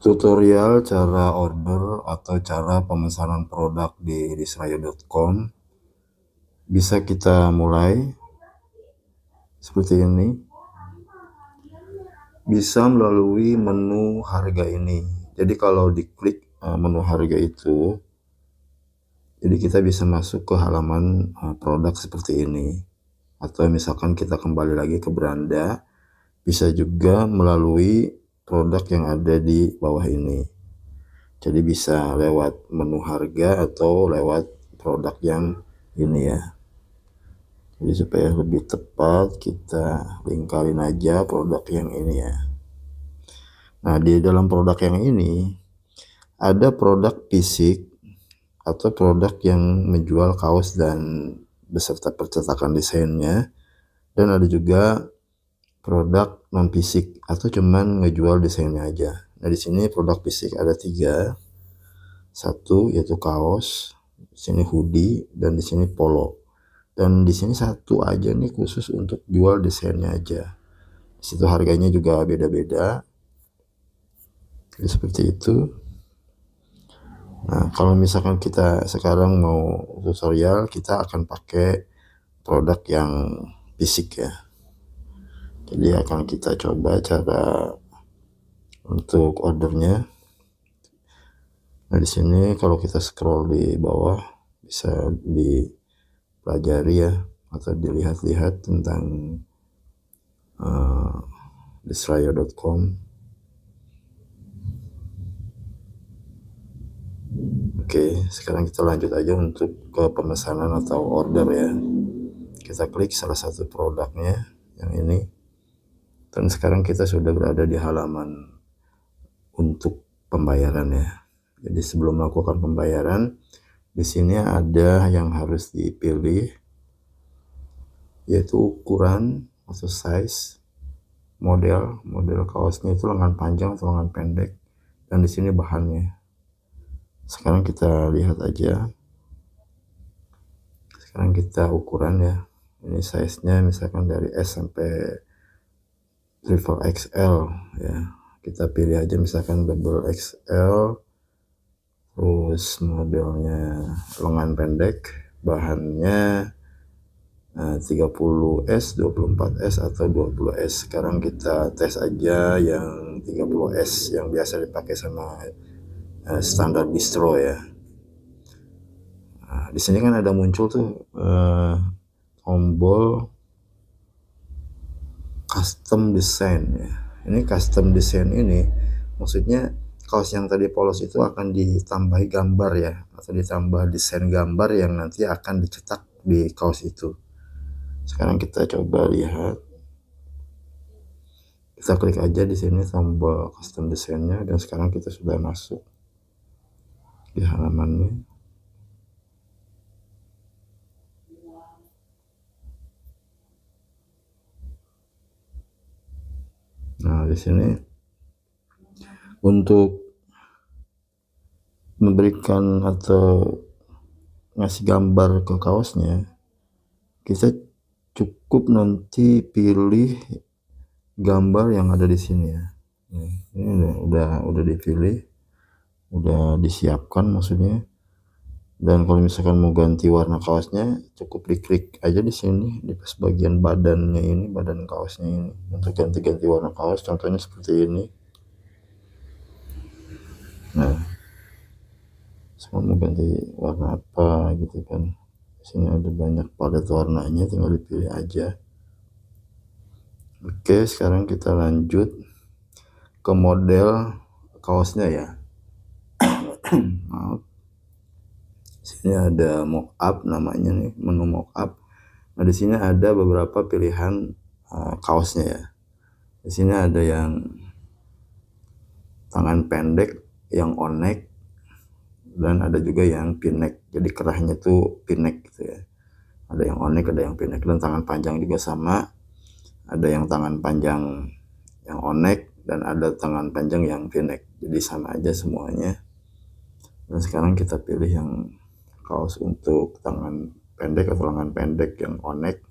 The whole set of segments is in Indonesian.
Tutorial cara order atau cara pemesanan produk di disrayo.com bisa kita mulai seperti ini. Bisa melalui menu harga ini. Jadi kalau diklik menu harga itu, jadi kita bisa masuk ke halaman produk seperti ini. Atau misalkan kita kembali lagi ke beranda, bisa juga melalui produk yang ada di bawah ini. Jadi bisa lewat menu harga atau lewat produk yang ini ya. Jadi supaya lebih tepat kita lingkarin aja produk yang ini ya. Nah, di dalam produk yang ini ada produk fisik atau produk yang menjual kaos dan beserta percetakan desainnya, dan ada juga produk non fisik atau cuman ngejual desainnya aja. Nah, di sini produk fisik ada 3. Satu yaitu kaos, di sini hoodie, dan di sini polo. Dan di sini satu aja nih khusus untuk jual desainnya aja. Di situ harganya juga beda-beda. Jadi seperti itu. Nah, kalau misalkan kita sekarang mau tutorial, kita akan pakai produk yang fisik ya. Jadi akan kita coba cara untuk ordernya. Nah, di sini kalau kita scroll di bawah bisa dipelajari ya atau dilihat-lihat tentang disrayo.com. Oke, sekarang kita lanjut aja untuk ke pemesanan atau order ya. Kita klik salah satu produknya yang ini. Dan sekarang kita sudah berada di halaman untuk pembayaran ya. Jadi sebelum melakukan pembayaran, di sini ada yang harus dipilih, yaitu ukuran atau size, model kaosnya itu lengan panjang atau lengan pendek, dan di sini bahannya. Sekarang kita lihat aja. Sekarang kita ukuran ya. Ini size-nya misalkan dari S sampai triple XL ya. Kita pilih aja misalkan double XL. Terus modelnya lengan pendek, bahannya 30S, 24S atau 20S. Sekarang kita tes aja yang 30S yang biasa dipakai sama standar distro ya. Nah, di sini kan ada muncul tuh tombol custom design ya. Ini custom design ini maksudnya kaos yang tadi polos itu akan ditambahi gambar ya, atau ditambah desain gambar yang nanti akan dicetak di kaos itu. Sekarang kita coba lihat. Kita klik aja di sini tombol custom desainnya, dan sekarang kita sudah masuk di halamannya. Nah, di sini untuk memberikan atau ngasih gambar ke kaosnya, kita cukup nanti pilih gambar yang ada di sini ya. Ini udah dipilih, udah disiapkan maksudnya. Dan kalau misalkan mau ganti warna kaosnya, cukup diklik aja di sini di pas bagian badannya ini, badan kaosnya ini, untuk ganti-ganti warna kaos. Contohnya seperti ini. Nah, semua mau ganti warna apa gitu kan. Di sini ada banyak palet warnanya, tinggal dipilih aja. Oke, sekarang kita lanjut ke model kaosnya ya. Maaf. Sini ada mockup namanya nih, menu mockup. Nah, di sini ada beberapa pilihan kaosnya ya. Di sini ada yang tangan pendek, yang on-neck, dan ada juga yang pinneck. Jadi kerahnya tuh pinneck gitu ya. Ada yang on-neck, ada yang pinneck, dan tangan panjang juga sama. Ada yang tangan panjang yang on-neck dan ada tangan panjang yang pinneck. Jadi sama aja semuanya. Dan sekarang kita pilih yang kaos untuk tangan pendek atau lengan pendek yang on-neck.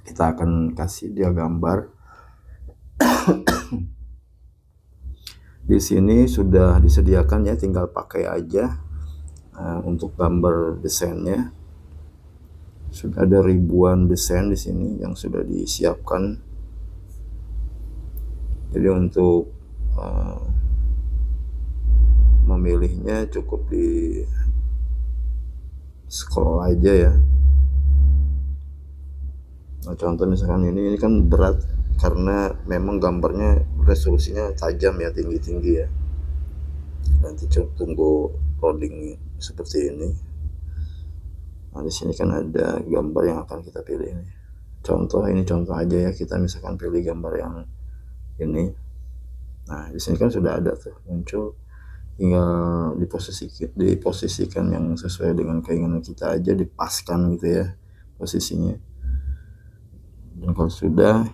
Kita akan kasih dia gambar. Di sini sudah disediakan ya, tinggal pakai aja. Untuk gambar desainnya sudah ada ribuan desain di sini yang sudah disiapkan. Jadi untuk memilihnya cukup di scroll aja ya. Nah, contoh misalkan ini kan berat karena memang gambarnya resolusinya tajam ya, tinggi-tinggi ya. Nanti tunggu loading seperti ini. Nah, di sini kan ada gambar yang akan kita pilih ini. Ini contoh aja ya, kita misalkan pilih gambar yang ini. Nah, di sini kan sudah ada tuh muncul, tinggal diposisikan yang sesuai dengan keinginan kita aja, dipaskan gitu ya posisinya. Dan kalau sudah,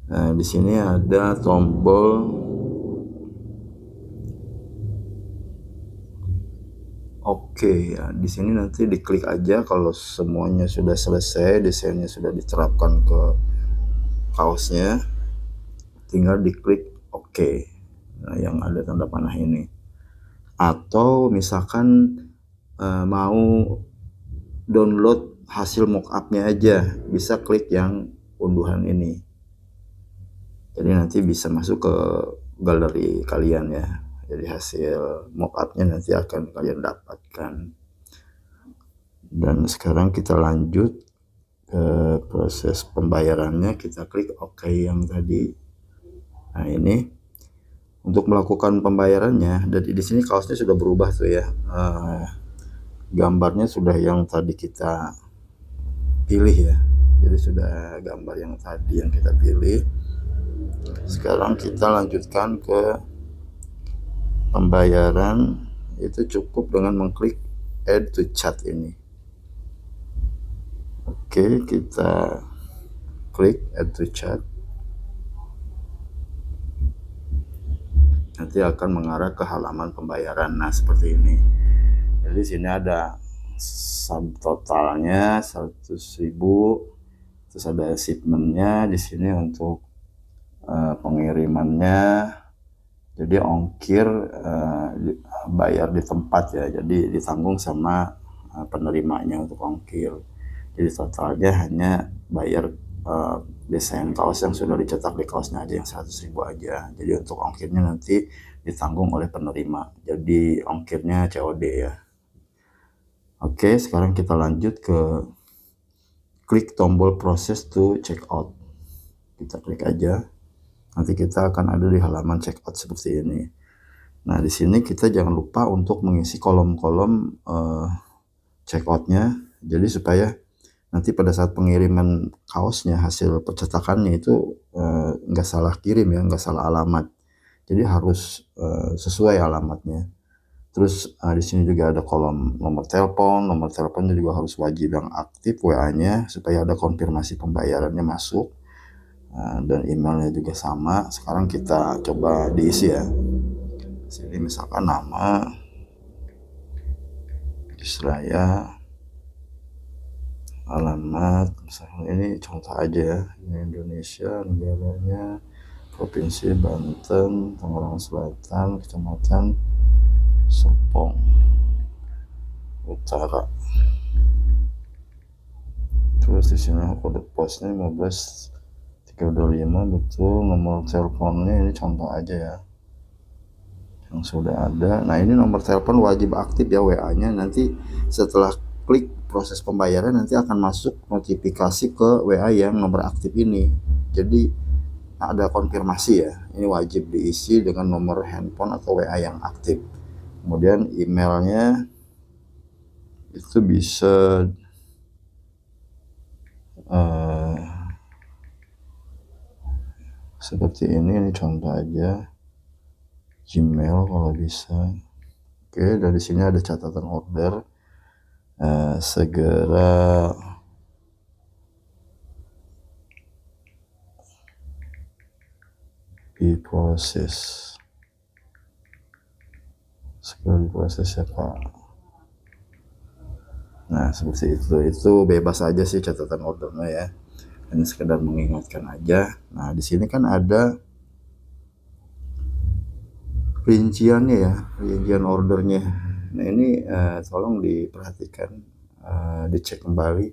nah di sini ada tombol Oke ya. Di sini nanti diklik aja kalau semuanya sudah selesai, desainnya sudah diterapkan ke kaosnya, tinggal diklik oke. Nah, yang ada tanda panah ini. Atau misalkan mau download hasil mockupnya aja, bisa klik yang unduhan ini. Jadi nanti bisa masuk ke galeri kalian ya. Jadi hasil mockupnya nanti akan kalian dapatkan. Dan sekarang kita lanjut ke proses pembayarannya. Kita klik OK yang tadi. Nah, ini untuk melakukan pembayarannya. Dan di sini kaosnya sudah berubah tuh ya. Gambarnya sudah yang tadi kita pilih ya. Jadi sudah gambar yang tadi yang kita pilih. Sekarang kita lanjutkan ke pembayaran. Itu cukup dengan mengklik add to chat ini. Oke, kita klik add to chat. Nanti akan mengarah ke halaman pembayaran. Nah, seperti ini. Jadi sini ada subtotalnya 100.000, terus ada shipmentnya di sini untuk pengirimannya. Jadi ongkir bayar di tempat ya, jadi ditanggung sama penerimanya untuk ongkir. Jadi totalnya hanya bayar desain kaos yang sudah dicetak di kaosnya aja yang 100.000 aja. Jadi untuk ongkirnya nanti ditanggung oleh penerima. Jadi ongkirnya COD ya. Oke, sekarang kita lanjut ke klik tombol process to check out. Kita klik aja. Nanti kita akan ada di halaman check out seperti ini. Nah, di sini kita jangan lupa untuk mengisi kolom-kolom check outnya. Jadi supaya nanti pada saat pengiriman kaosnya, hasil percetakannya itu nggak salah kirim ya, nggak salah alamat. Jadi harus sesuai alamatnya. Terus di sini juga ada kolom nomor telepon. Nomor teleponnya juga harus wajib yang aktif, WA-nya, supaya ada konfirmasi pembayarannya masuk. Dan emailnya juga sama. Sekarang kita coba diisi ya. Sini misalkan nama Israya, alamat, misalnya ini contoh aja ya, ini Indonesia, negaranya Provinsi Banten, Tangerang Selatan, Kecamatan Serpong Utara. Terus di sini kode posnya 15325, betul. Nomor teleponnya ini contoh aja ya, yang sudah ada. Nah, ini nomor telepon wajib aktif ya, WA-nya. Nanti setelah klik proses pembayaran nanti akan masuk notifikasi ke WA yang nomor aktif ini. Jadi ada konfirmasi ya, ini wajib diisi dengan nomor handphone atau WA yang aktif. Kemudian emailnya itu bisa seperti ini contoh aja, Gmail kalau bisa. Oke, dari sini ada catatan order, segera diproses. Segera diproses ya Pak. Nah, seperti itu bebas aja sih catatan ordernya ya. Ini sekedar mengingatkan aja. Nah, di sini kan ada rinciannya ya, rincian ordernya. Nah ini tolong diperhatikan, dicek kembali.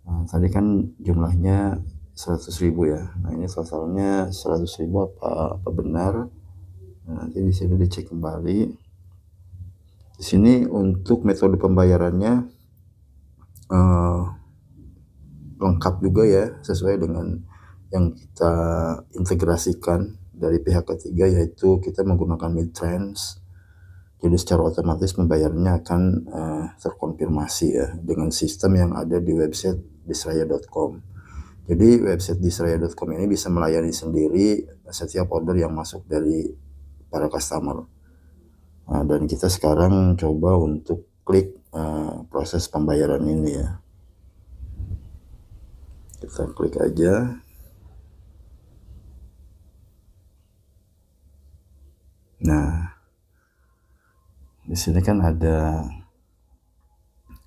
Tadi kan jumlahnya 100.000 ya. Nah ini totalnya 100.000 apa benar? Nah, nanti di sini dicek kembali. Di sini untuk metode pembayarannya lengkap juga ya, sesuai dengan yang kita integrasikan dari pihak ketiga, yaitu kita menggunakan Midtrans. Jadi secara otomatis pembayarannya akan terkonfirmasi ya dengan sistem yang ada di website disraya.com. Jadi website disraya.com ini bisa melayani sendiri setiap order yang masuk dari para customer. Dan kita sekarang coba untuk klik proses pembayaran ini ya. Kita klik aja. Nah, di sini kan ada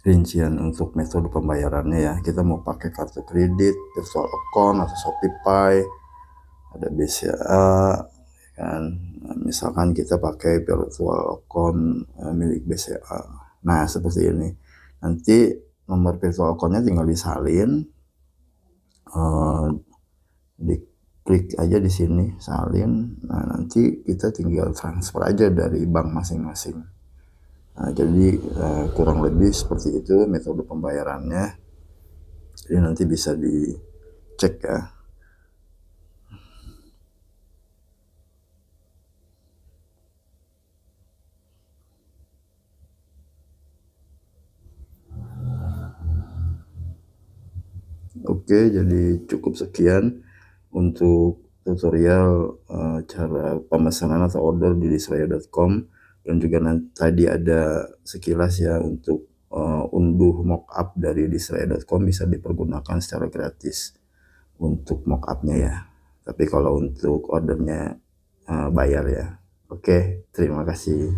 rincian untuk metode pembayarannya ya. Kita mau pakai kartu kredit, virtual account atau ShopeePay, ada BCA kan. Nah, misalkan kita pakai virtual account milik BCA. Nah, seperti ini. Nanti nomor virtual account-nya tinggal disalin. Diklik aja di sini, salin. Nah, nanti kita tinggal transfer aja dari bank masing-masing. Nah, jadi kurang lebih seperti itu metode pembayarannya. Jadi nanti bisa dicek ya. Oke, jadi cukup sekian untuk tutorial cara pemesanan atau order di disraya.com, dan juga tadi ada sekilas ya untuk unduh mockup dari disraya.com bisa dipergunakan secara gratis untuk mockupnya ya. Tapi kalau untuk ordernya bayar ya. Oke, terima kasih.